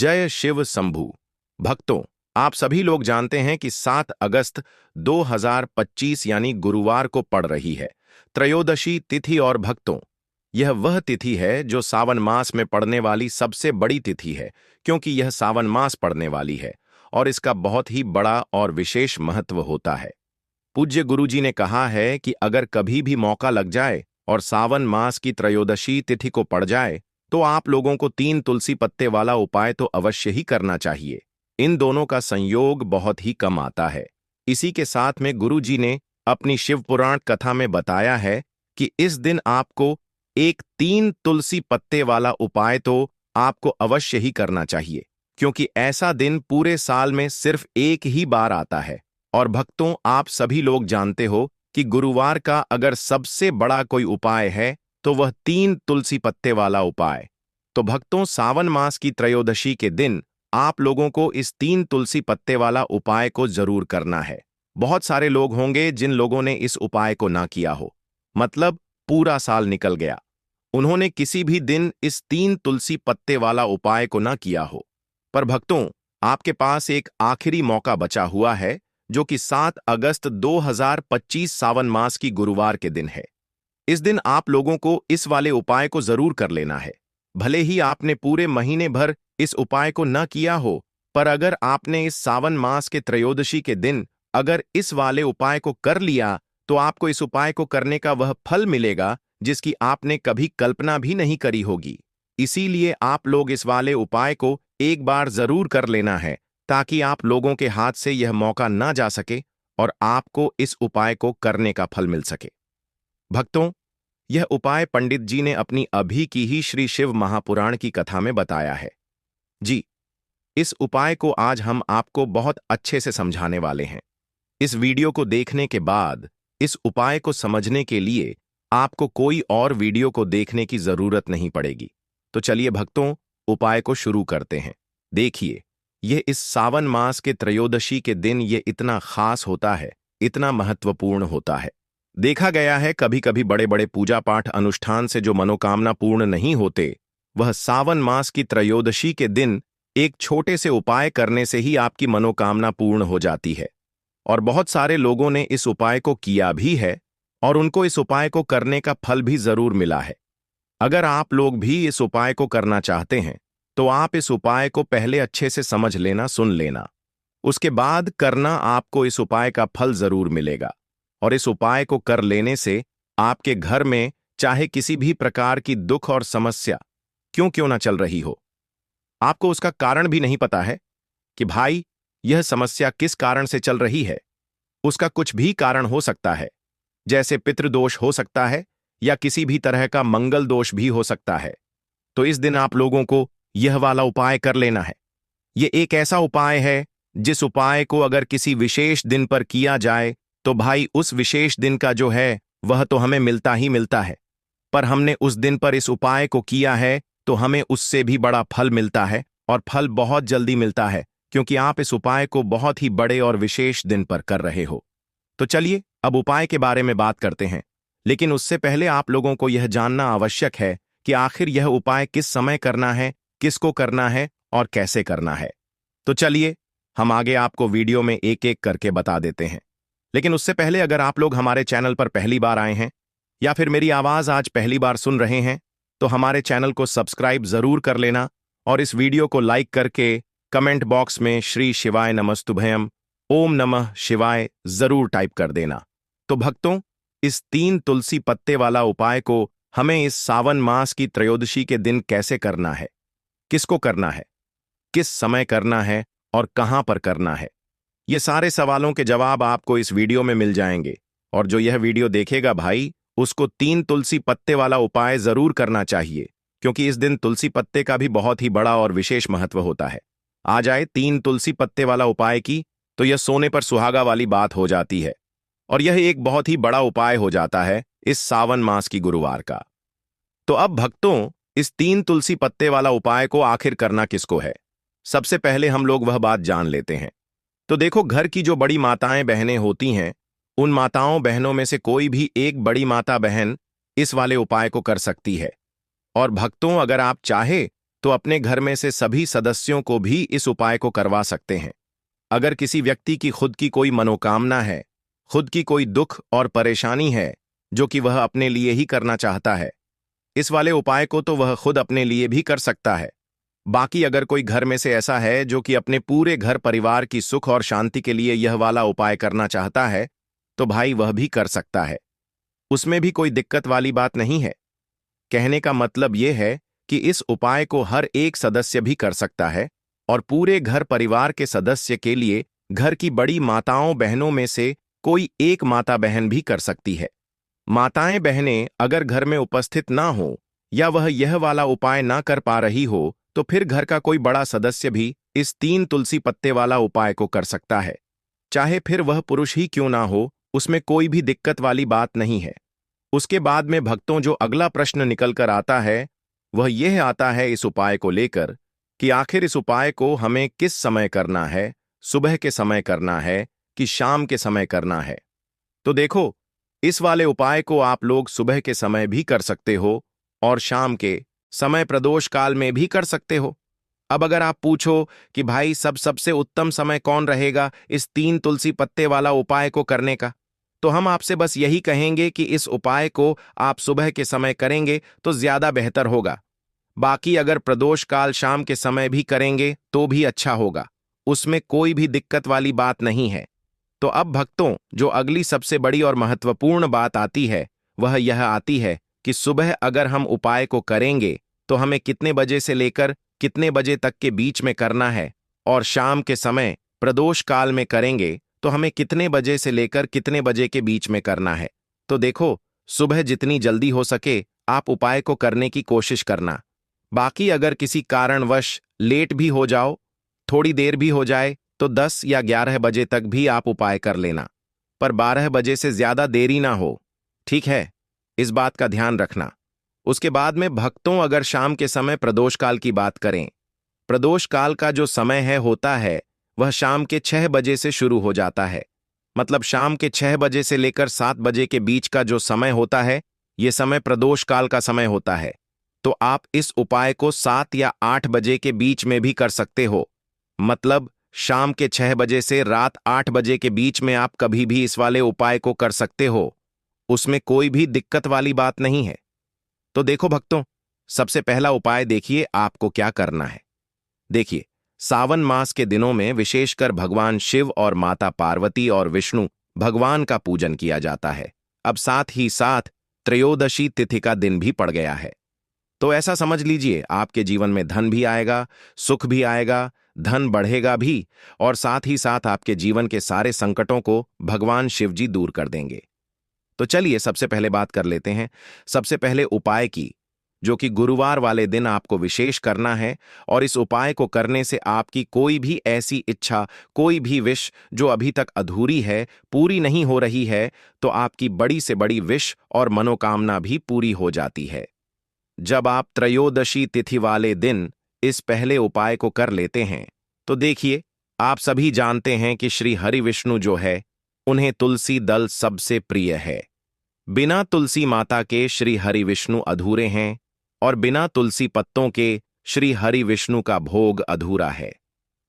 जय शिव शंभू। भक्तों, आप सभी लोग जानते हैं कि 7 अगस्त 2025 यानी गुरुवार को पड़ रही है त्रयोदशी तिथि। और भक्तों, यह वह तिथि है जो सावन मास में पड़ने वाली सबसे बड़ी तिथि है, क्योंकि यह सावन मास पड़ने वाली है और इसका बहुत ही बड़ा और विशेष महत्व होता है। पूज्य गुरुजी ने कहा है कि अगर कभी भी मौका लग जाए और सावन मास की त्रयोदशी तिथि को पड़ जाए तो आप लोगों को 3 तुलसी पत्ते वाला उपाय तो अवश्य ही करना चाहिए। इन दोनों का संयोग बहुत ही कम आता है। इसी के साथ में गुरुजी ने अपनी शिव पुराण कथा में बताया है कि इस दिन आपको एक 3 तुलसी पत्ते वाला उपाय तो आपको अवश्य ही करना चाहिए, क्योंकि ऐसा दिन पूरे साल में सिर्फ एक ही बार आता है। और भक्तों, आप सभी लोग जानते हो कि गुरुवार का अगर सबसे बड़ा कोई उपाय है तो वह 3 तुलसी पत्ते वाला उपाय। तो भक्तों, सावन मास की त्रयोदशी के दिन आप लोगों को इस 3 तुलसी पत्ते वाला उपाय को जरूर करना है। बहुत सारे लोग होंगे जिन लोगों ने इस उपाय को ना किया हो, मतलब पूरा साल निकल गया, उन्होंने किसी भी दिन इस 3 तुलसी पत्ते वाला उपाय को ना किया हो। पर भक्तों, आपके पास एक आखिरी मौका बचा हुआ है, जो कि 7 अगस्त 2025 सावन मास की गुरुवार के दिन है। इस दिन आप लोगों को इस वाले उपाय को जरूर कर लेना है। भले ही आपने पूरे महीने भर इस उपाय को न किया हो, पर अगर आपने इस सावन मास के त्रयोदशी के दिन अगर इस वाले उपाय को कर लिया तो आपको इस उपाय को करने का वह फल मिलेगा जिसकी आपने कभी कल्पना भी नहीं करी होगी। इसीलिए आप लोग इस वाले उपाय को एक बार जरूर कर लेना है, ताकि आप लोगों के हाथ से यह मौका ना जा सके और आपको इस उपाय को करने का फल मिल सके। भक्तों, यह उपाय पंडित जी ने अपनी अभी की ही श्री शिव महापुराण की कथा में बताया है। जी, इस उपाय को आज हम आपको बहुत अच्छे से समझाने वाले हैं। इस वीडियो को देखने के बाद इस उपाय को समझने के लिए आपको कोई और वीडियो को देखने की जरूरत नहीं पड़ेगी। तो चलिए भक्तों, उपाय को शुरू करते हैं। देखिए, यह इस सावन मास के त्रयोदशी के दिन ये इतना खास होता है, इतना महत्वपूर्ण होता है। देखा गया है कभी कभी बड़े बड़े पूजा पाठ अनुष्ठान से जो मनोकामना पूर्ण नहीं होते, वह सावन मास की त्रयोदशी के दिन एक छोटे से उपाय करने से ही आपकी मनोकामना पूर्ण हो जाती है। और बहुत सारे लोगों ने इस उपाय को किया भी है और उनको इस उपाय को करने का फल भी जरूर मिला है। अगर आप लोग भी इस उपाय को करना चाहते हैं तो आप इस उपाय को पहले अच्छे से समझ लेना, सुन लेना, उसके बाद करना, आपको इस उपाय का फल जरूर मिलेगा। और इस उपाय को कर लेने से आपके घर में चाहे किसी भी प्रकार की दुख और समस्या क्यों ना चल रही हो, आपको उसका कारण भी नहीं पता है कि भाई यह समस्या किस कारण से चल रही है। उसका कुछ भी कारण हो सकता है, जैसे पितृदोष हो सकता है या किसी भी तरह का मंगल दोष भी हो सकता है। तो इस दिन आप लोगों को यह वाला उपाय कर लेना है। यह एक ऐसा उपाय है जिस उपाय को अगर किसी विशेष दिन पर किया जाए तो भाई उस विशेष दिन का जो है वह तो हमें मिलता ही मिलता है, पर हमने उस दिन पर इस उपाय को किया है तो हमें उससे भी बड़ा फल मिलता है, और फल बहुत जल्दी मिलता है, क्योंकि आप इस उपाय को बहुत ही बड़े और विशेष दिन पर कर रहे हो। तो चलिए अब उपाय के बारे में बात करते हैं, लेकिन उससे पहले आप लोगों को यह जानना आवश्यक है कि आखिर यह उपाय किस समय करना है, किसको करना है और कैसे करना है। तो चलिए हम आगे आपको वीडियो में एक एक करके बता देते हैं। लेकिन उससे पहले अगर आप लोग हमारे चैनल पर पहली बार आए हैं या फिर मेरी आवाज आज पहली बार सुन रहे हैं तो हमारे चैनल को सब्सक्राइब जरूर कर लेना और इस वीडियो को लाइक करके कमेंट बॉक्स में श्री शिवाय नमस्तुभयम, ओम नमः शिवाय जरूर टाइप कर देना। तो भक्तों, इस 3 तुलसी पत्ते वाला उपाय को हमें इस सावन मास की त्रयोदशी के दिन कैसे करना है, किसको करना है, किस समय करना है और कहां पर करना है, ये सारे सवालों के जवाब आपको इस वीडियो में मिल जाएंगे। और जो यह वीडियो देखेगा भाई, उसको 3 तुलसी पत्ते वाला उपाय जरूर करना चाहिए, क्योंकि इस दिन तुलसी पत्ते का भी बहुत ही बड़ा और विशेष महत्व होता है। आ जाए 3 तुलसी पत्ते वाला उपाय की तो यह सोने पर सुहागा वाली बात हो जाती है, और यह एक बहुत ही बड़ा उपाय हो जाता है इस सावन मास की गुरुवार का। तो अब भक्तों, इस 3 तुलसी पत्ते वाला उपाय को आखिर करना किसको है, सबसे पहले हम लोग वह बात जान लेते हैं। तो देखो, घर की जो बड़ी माताएं बहनें होती हैं, उन माताओं बहनों में से कोई भी एक बड़ी माता बहन इस वाले उपाय को कर सकती है। और भक्तों, अगर आप चाहे तो अपने घर में से सभी सदस्यों को भी इस उपाय को करवा सकते हैं। अगर किसी व्यक्ति की खुद की कोई मनोकामना है, खुद की कोई दुख और परेशानी है जो कि वह अपने लिए ही करना चाहता है, इस वाले उपाय को तो वह खुद अपने लिए भी कर सकता है। बाकी अगर कोई घर में से ऐसा है जो कि अपने पूरे घर परिवार की सुख और शांति के लिए यह वाला उपाय करना चाहता है, तो भाई वह भी कर सकता है। उसमें भी कोई दिक्कत वाली बात नहीं है। कहने का मतलब यह है कि इस उपाय को हर एक सदस्य भी कर सकता है और पूरे घर परिवार के सदस्य के लिए घर की बड़ी माताओं बहनों में से कोई एक माता बहन भी कर सकती है। माताएं बहनें अगर घर में उपस्थित ना हो या वह यह वाला उपाय ना कर पा रही हो, तो फिर घर का कोई बड़ा सदस्य भी इस 3 तुलसी पत्ते वाला उपाय को कर सकता है। चाहे फिर वह पुरुष ही क्यों ना हो, उसमें कोई भी दिक्कत वाली बात नहीं है। उसके बाद में भक्तों जो अगला प्रश्न निकल कर आता है वह यह आता है इस उपाय को लेकर कि आखिर इस उपाय को हमें किस समय करना है, सुबह के समय करना है कि शाम के समय करना है। तो देखो, इस वाले उपाय को आप लोग सुबह के समय भी कर सकते हो और शाम के समय प्रदोष काल में भी कर सकते हो। अब अगर आप पूछो कि भाई सबसे उत्तम समय कौन रहेगा इस 3 तुलसी पत्ते वाला उपाय को करने का, तो हम आपसे बस यही कहेंगे कि इस उपाय को आप सुबह के समय करेंगे तो ज्यादा बेहतर होगा। बाकी अगर प्रदोष काल शाम के समय भी करेंगे तो भी अच्छा होगा, उसमें कोई भी दिक्कत वाली बात नहीं है। तो अब भक्तों, जो अगली सबसे बड़ी और महत्वपूर्ण बात आती है वह यह आती है कि सुबह अगर हम उपाय को करेंगे तो हमें कितने बजे से लेकर कितने बजे तक के बीच में करना है, और शाम के समय प्रदोष काल में करेंगे तो हमें कितने बजे से लेकर कितने बजे के बीच में करना है। तो देखो, सुबह जितनी जल्दी हो सके आप उपाय को करने की कोशिश करना। बाकी अगर किसी कारणवश लेट भी हो जाओ, थोड़ी देर भी हो जाए, तो 10 या 11 बजे तक भी आप उपाय कर लेना, पर 12 बजे से ज्यादा देरी ना हो, ठीक है? इस बात का ध्यान रखना। उसके बाद में भक्तों, अगर शाम के समय प्रदोष काल की बात करें, प्रदोष काल का जो समय है होता है वह शाम के 6 बजे से शुरू हो जाता है। मतलब शाम के 6 बजे से लेकर 7 बजे के बीच का जो समय होता है, यह समय प्रदोष काल का समय होता है। तो आप इस उपाय को 7 या 8 बजे के बीच में भी कर सकते हो। मतलब शाम के 6 बजे से रात 8 बजे के बीच में आप कभी भी इस वाले उपाय को कर सकते हो, उसमें कोई भी दिक्कत वाली बात नहीं है। तो देखो भक्तों, सबसे पहला उपाय देखिए आपको क्या करना है। देखिए, सावन मास के दिनों में विशेषकर भगवान शिव और माता पार्वती और विष्णु भगवान का पूजन किया जाता है। अब साथ ही साथ त्रयोदशी तिथि का दिन भी पड़ गया है। तो ऐसा समझ लीजिए आपके जीवन में धन भी आएगा, सुख भी आएगा, धन बढ़ेगा भी, और साथ ही साथ आपके जीवन के सारे संकटों को भगवान शिव जी दूर कर देंगे। तो चलिए सबसे पहले बात कर लेते हैं सबसे पहले उपाय की, जो कि गुरुवार वाले दिन आपको विशेष करना है। और इस उपाय को करने से आपकी कोई भी ऐसी इच्छा, कोई भी विश जो अभी तक अधूरी है, पूरी नहीं हो रही है, तो आपकी बड़ी से बड़ी विश और मनोकामना भी पूरी हो जाती है। जब आप त्रयोदशी तिथि वाले दिन इस पहले उपाय को कर लेते हैं, तो देखिए, आप सभी जानते हैं कि श्री हरि विष्णु जो है, उन्हें तुलसी दल सबसे प्रिय है। बिना तुलसी माता के श्री हरि विष्णु अधूरे हैं और बिना तुलसी पत्तों के श्री हरि विष्णु का भोग अधूरा है।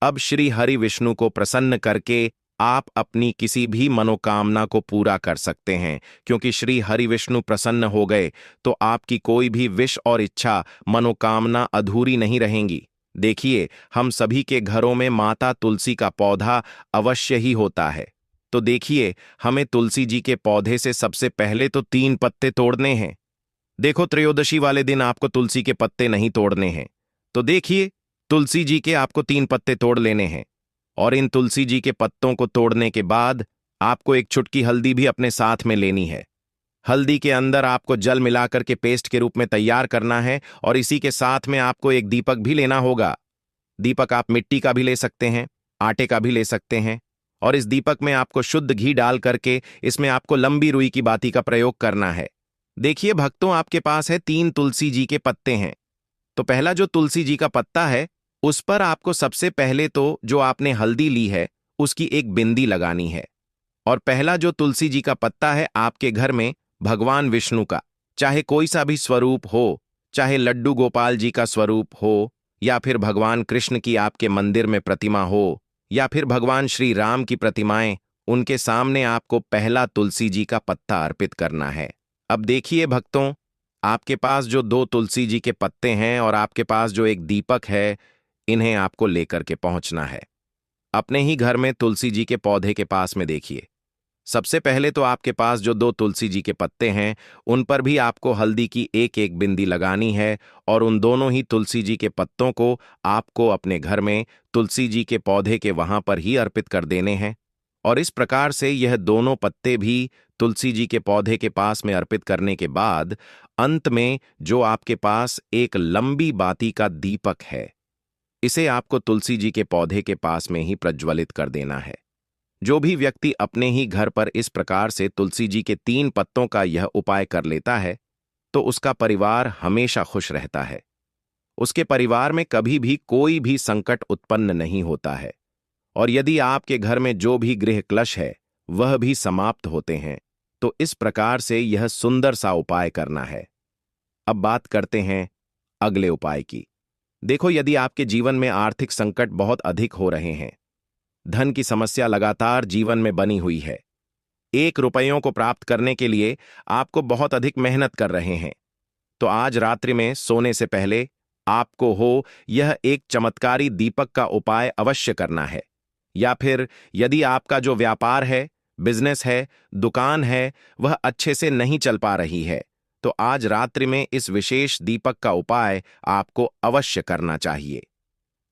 अब श्री हरि विष्णु को प्रसन्न करके आप अपनी किसी भी मनोकामना को पूरा कर सकते हैं, क्योंकि श्री हरि विष्णु प्रसन्न हो गए तो आपकी कोई भी विश और इच्छा, मनोकामना अधूरी नहीं रहेंगी। देखिए, हम सभी के घरों में माता तुलसी का पौधा अवश्य ही होता है। तो देखिए, हमें तुलसी जी के पौधे से सबसे पहले तो 3 पत्ते तोड़ने हैं। देखो, त्रयोदशी वाले दिन आपको तुलसी के पत्ते नहीं तोड़ने हैं। तो देखिए, तुलसी जी के आपको 3 पत्ते तोड़ लेने हैं, और इन तुलसी जी के पत्तों को तोड़ने के बाद आपको एक चुटकी हल्दी भी अपने साथ में लेनी है। हल्दी के अंदर आपको जल मिलाकर के पेस्ट के रूप में तैयार करना है, और इसी के साथ में आपको एक दीपक भी लेना होगा। दीपक आप मिट्टी का भी ले सकते हैं, आटे का भी ले सकते हैं, और इस दीपक में आपको शुद्ध घी डाल करके इसमें आपको लंबी रुई की बाती का प्रयोग करना है। देखिए भक्तों, आपके पास है 3 तुलसी जी के पत्ते हैं। तो पहला जो तुलसी जी का पत्ता है, उस पर आपको सबसे पहले तो जो आपने हल्दी ली है उसकी एक बिंदी लगानी है। और पहला जो तुलसी जी का पत्ता है आपके घर में भगवान विष्णु का, चाहे कोई सा भी स्वरूप हो, चाहे लड्डू गोपाल जी का स्वरूप हो, या फिर भगवान कृष्ण की आपके मंदिर में प्रतिमा हो, या फिर भगवान श्री राम की प्रतिमाएं, उनके सामने आपको पहला तुलसी जी का पत्ता अर्पित करना है। अब देखिए भक्तों, आपके पास जो 2 तुलसी जी के पत्ते हैं और आपके पास जो एक दीपक है, इन्हें आपको लेकर के पहुंचना है। अपने ही घर में तुलसी जी के पौधे के पास में देखिए। सबसे पहले तो आपके पास जो 2 तुलसी जी के पत्ते हैं, उन पर भी आपको हल्दी की एक एक बिंदी लगानी है और उन दोनों ही तुलसी जी के पत्तों को आपको अपने घर में तुलसी जी के पौधे के वहां पर ही अर्पित कर देने हैं। और इस प्रकार से यह दोनों पत्ते भी तुलसी जी के पौधे के पास में अर्पित करने के बाद अंत में जो आपके पास एक लंबी बाती का दीपक है, इसे आपको तुलसी जी के पौधे के पास में ही प्रज्वलित कर देना है। जो भी व्यक्ति अपने ही घर पर इस प्रकार से तुलसी जी के 3 पत्तों का यह उपाय कर लेता है, तो उसका परिवार हमेशा खुश रहता है। उसके परिवार में कभी भी कोई भी संकट उत्पन्न नहीं होता है। और यदि आपके घर में जो भी गृह क्लेश है, वह भी समाप्त होते हैं। तो इस प्रकार से यह सुंदर सा उपाय करना है। अब बात करते हैं अगले उपाय की। देखो, यदि आपके जीवन में आर्थिक संकट बहुत अधिक हो रहे हैं, धन की समस्या लगातार जीवन में बनी हुई है, 1 रुपयों को प्राप्त करने के लिए आपको बहुत अधिक मेहनत कर रहे हैं, तो आज रात्रि में सोने से पहले आपको हो यह एक चमत्कारी दीपक का उपाय अवश्य करना है। या फिर यदि आपका जो व्यापार है, बिजनेस है, दुकान है, वह अच्छे से नहीं चल पा रही है, तो आज रात्रि में इस विशेष दीपक का उपाय आपको अवश्य करना चाहिए।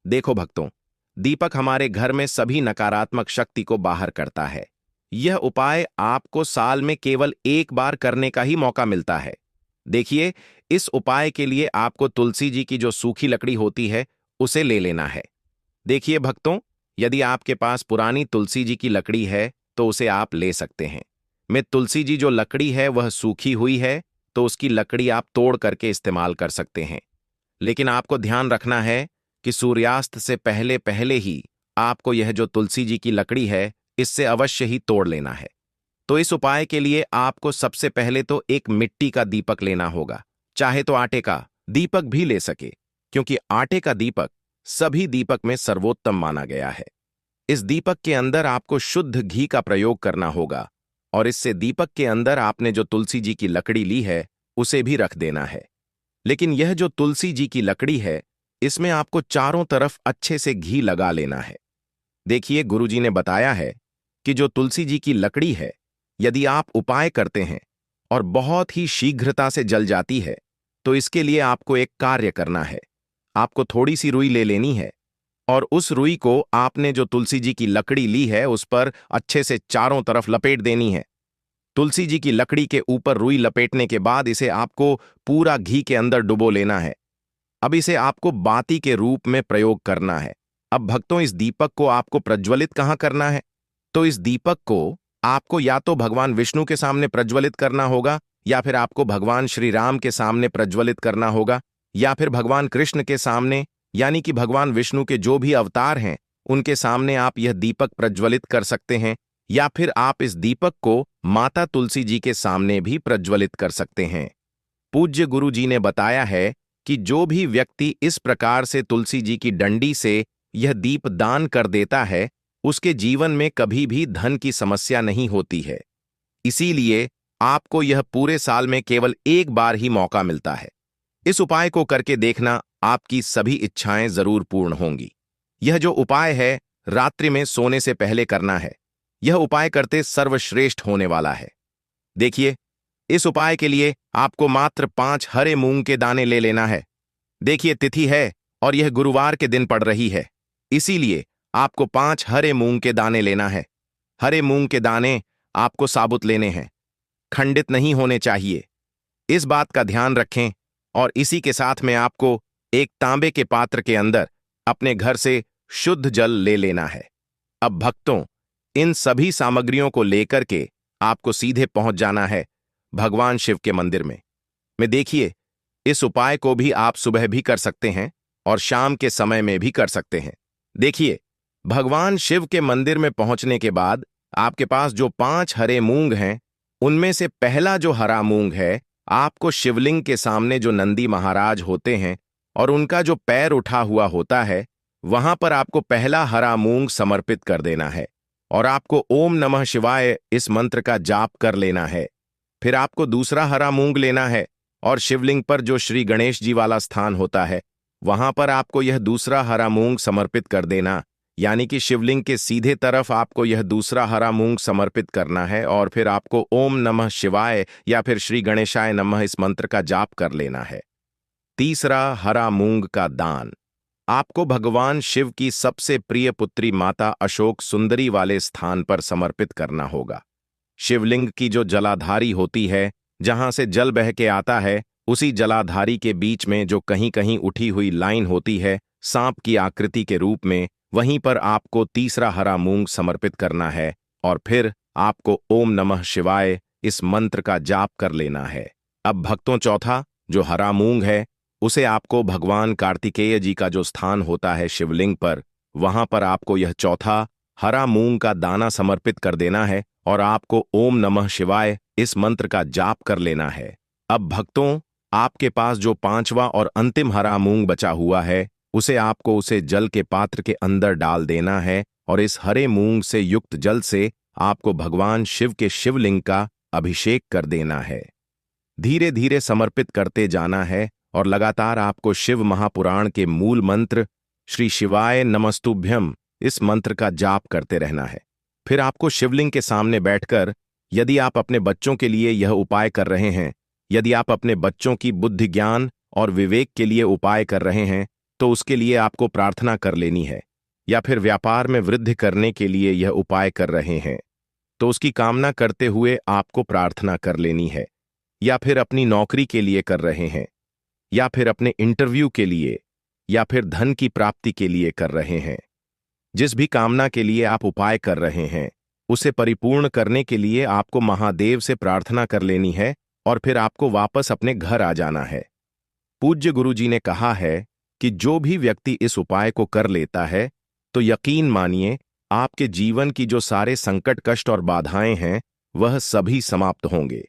देखो भक्तों, दीपक हमारे घर में सभी नकारात्मक शक्ति को बाहर करता है। यह उपाय आपको साल में केवल 1 बार करने का ही मौका मिलता है। देखिए, इस उपाय के लिए आपको तुलसी जी की जो सूखी लकड़ी होती है, उसे ले लेना है। देखिए भक्तों, यदि आपके पास पुरानी तुलसी जी की लकड़ी है, तो उसे आप ले सकते हैं। में तुलसी जी जो लकड़ी है वह सूखी हुई है, तो उसकी लकड़ी आप तोड़ करके इस्तेमाल कर सकते हैं। लेकिन आपको ध्यान रखना है कि सूर्यास्त से पहले पहले ही आपको यह जो तुलसी जी की लकड़ी है, इससे अवश्य ही तोड़ लेना है। तो इस उपाय के लिए आपको सबसे पहले तो एक मिट्टी का दीपक लेना होगा, चाहे तो आटे का दीपक भी ले सके, क्योंकि आटे का दीपक सभी दीपक में सर्वोत्तम माना गया है। इस दीपक के अंदर आपको शुद्ध घी का प्रयोग करना होगा और इससे दीपक के अंदर आपने जो तुलसी जी की लकड़ी ली है, उसे भी रख देना है। लेकिन यह जो तुलसी जी की लकड़ी है, इसमें आपको चारों तरफ अच्छे से घी लगा लेना है। देखिए, गुरुजी ने बताया है कि जो तुलसी जी की लकड़ी है, यदि आप उपाय करते हैं और बहुत ही शीघ्रता से जल जाती है, तो इसके लिए आपको एक कार्य करना है। आपको थोड़ी सी रुई ले लेनी है और उस रुई को आपने जो तुलसी जी की लकड़ी ली है, उस पर अच्छे से चारों तरफ लपेट देनी है। तुलसी जी की लकड़ी के ऊपर रुई लपेटने के बाद इसे आपको पूरा घी के अंदर डुबो लेना है। अब इसे आपको बाती के रूप में प्रयोग करना है। अब भक्तों, इस दीपक को आपको प्रज्वलित कहाँ करना है? तो इस दीपक को आपको या तो भगवान विष्णु के सामने प्रज्वलित करना होगा, या फिर आपको भगवान श्री राम के सामने प्रज्वलित करना होगा, या फिर भगवान कृष्ण के सामने, यानी कि भगवान विष्णु के जो भी अवतार हैं, उनके सामने आप यह दीपक प्रज्वलित कर सकते हैं। या फिर आप इस दीपक को माता तुलसी जी के सामने भी प्रज्वलित कर सकते हैं। पूज्य गुरु जी ने बताया है कि जो भी व्यक्ति इस प्रकार से तुलसी जी की डंडी से यह दीप दान कर देता है, उसके जीवन में कभी भी धन की समस्या नहीं होती है। इसीलिए आपको यह पूरे साल में केवल 1 बार ही मौका मिलता है। इस उपाय को करके देखना, आपकी सभी इच्छाएं जरूर पूर्ण होंगी। यह जो उपाय है, रात्रि में सोने से पहले करना है। यह उपाय करते सर्वश्रेष्ठ होने वाला है। देखिए, इस उपाय के लिए आपको मात्र 5 हरे मूंग के दाने ले लेना है। देखिए, तिथि है और यह गुरुवार के दिन पड़ रही है, इसीलिए आपको 5 हरे मूंग के दाने लेना है। हरे मूंग के दाने आपको साबुत लेने हैं, खंडित नहीं होने चाहिए। इस बात का ध्यान रखें। और इसी के साथ में आपको एक तांबे के पात्र के अंदर अपने घर से शुद्ध जल ले लेना है। अब भक्तों, इन सभी सामग्रियों को लेकर के आपको सीधे पहुंच जाना है भगवान शिव के मंदिर में। देखिए, इस उपाय को भी आप सुबह भी कर सकते हैं और शाम के समय में भी कर सकते हैं। देखिए, भगवान शिव के मंदिर में पहुंचने के बाद आपके पास जो 5 हरे मूंग हैं, उनमें से पहला जो हरा मूंग है, आपको शिवलिंग के सामने जो नंदी महाराज होते हैं, और उनका जो पैर उठा हुआ होता है वहां पर आपको पहला हरा मूंग समर्पित कर देना है और आपको ओम नमः शिवाय इस मंत्र का जाप कर लेना है। फिर आपको दूसरा हरा मूंग लेना है और शिवलिंग पर जो श्री गणेश जी वाला स्थान होता है वहां पर आपको यह दूसरा हरा मूंग समर्पित कर देना, यानी कि शिवलिंग के सीधे तरफ आपको यह दूसरा हरा मूंग समर्पित करना है और फिर आपको ओम नमः शिवाय या फिर श्री गणेशाय नमः इस मंत्र का जाप कर लेना है। तीसरा, हरा मूंग का दान। आपको भगवान शिव की सबसे प्रिय पुत्री माता अशोक सुंदरी वाले स्थान पर समर्पित करना होगा। शिवलिंग की जो जलाधारी होती है, जहां से जल बह के आता है, उसी जलाधारी के बीच में जो कहीं कहीं उठी हुई लाइन होती है सांप की आकृति के रूप में, वहीं पर आपको तीसरा हरा मूंग समर्पित करना है और फिर आपको ओम नमः शिवाय इस मंत्र का जाप कर लेना है। अब भक्तों, चौथा जो हरा मूंग है उसे आपको भगवान कार्तिकेय जी का जो स्थान होता है शिवलिंग पर, वहां पर आपको यह चौथा हरा मूंग का दाना समर्पित कर देना है और आपको ओम नमः शिवाय इस मंत्र का जाप कर लेना है। अब भक्तों, आपके पास जो पांचवा और अंतिम हरा मूंग बचा हुआ है उसे जल के पात्र के अंदर डाल देना है और इस हरे मूंग से युक्त जल से आपको भगवान शिव के शिवलिंग का अभिषेक कर देना है। धीरे धीरे समर्पित करते जाना है और लगातार आपको शिव महापुराण के मूल मंत्र श्री शिवाय नमस्तुभ्यम इस मंत्र का जाप करते रहना है। फिर आपको शिवलिंग के सामने बैठकर, यदि आप अपने बच्चों के लिए यह उपाय कर रहे हैं, यदि आप अपने बच्चों की बुद्धि, ज्ञान और विवेक के लिए उपाय कर रहे हैं, तो उसके लिए आपको प्रार्थना कर लेनी है। या फिर व्यापार में वृद्धि करने के लिए यह उपाय कर रहे हैं तो उसकी कामना करते हुए आपको प्रार्थना कर लेनी है। या फिर अपनी नौकरी के लिए कर रहे हैं, या फिर अपने इंटरव्यू के लिए, या फिर धन की प्राप्ति के लिए कर रहे हैं, जिस भी कामना के लिए आप उपाय कर रहे हैं उसे परिपूर्ण करने के लिए आपको महादेव से प्रार्थना कर लेनी है और फिर आपको वापस अपने घर आ जाना है। पूज्य गुरु जी ने कहा है कि जो भी व्यक्ति इस उपाय को कर लेता है तो यकीन मानिए आपके जीवन की जो सारे संकट, कष्ट और बाधाएं हैं वह सभी समाप्त होंगे।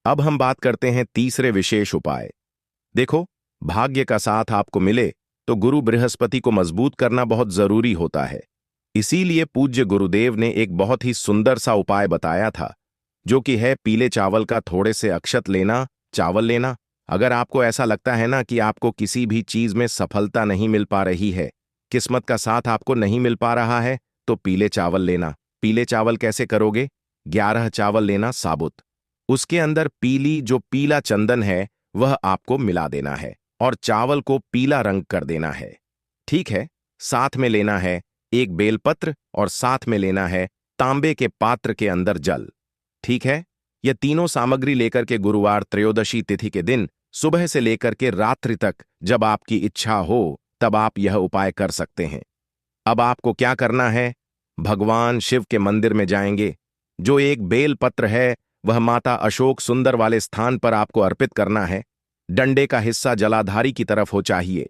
अब हम बात करते हैं तीसरे विशेष उपाय। देखो, भाग्य का साथ आपको मिले तो गुरु बृहस्पति को मजबूत करना बहुत जरूरी होता है। इसीलिए पूज्य गुरुदेव ने एक बहुत ही सुंदर सा उपाय बताया था, जो कि है पीले चावल का थोड़े से अक्षत लेना, चावल लेना। अगर आपको ऐसा लगता है ना कि आपको किसी भी चीज में सफलता नहीं मिल पा रही है, किस्मत का साथ आपको नहीं मिल पा रहा है, तो पीले चावल लेना। पीले चावल कैसे करोगे? 11 चावल लेना साबुत, उसके अंदर पीला चंदन है वह आपको मिला देना है और चावल को पीला रंग कर देना है। ठीक है, साथ में लेना है एक बेलपत्र और साथ में लेना है तांबे के पात्र के अंदर जल। ठीक है, यह तीनों सामग्री लेकर के गुरुवार त्रयोदशी तिथि के दिन सुबह से लेकर के रात्रि तक जब आपकी इच्छा हो तब आप यह उपाय कर सकते हैं। अब आपको क्या करना है? भगवान शिव के मंदिर में जाएंगे, जो एक बेल पत्र है वह माता अशोक सुंदर वाले स्थान पर आपको अर्पित करना है। डंडे का हिस्सा जलाधारी की तरफ हो चाहिए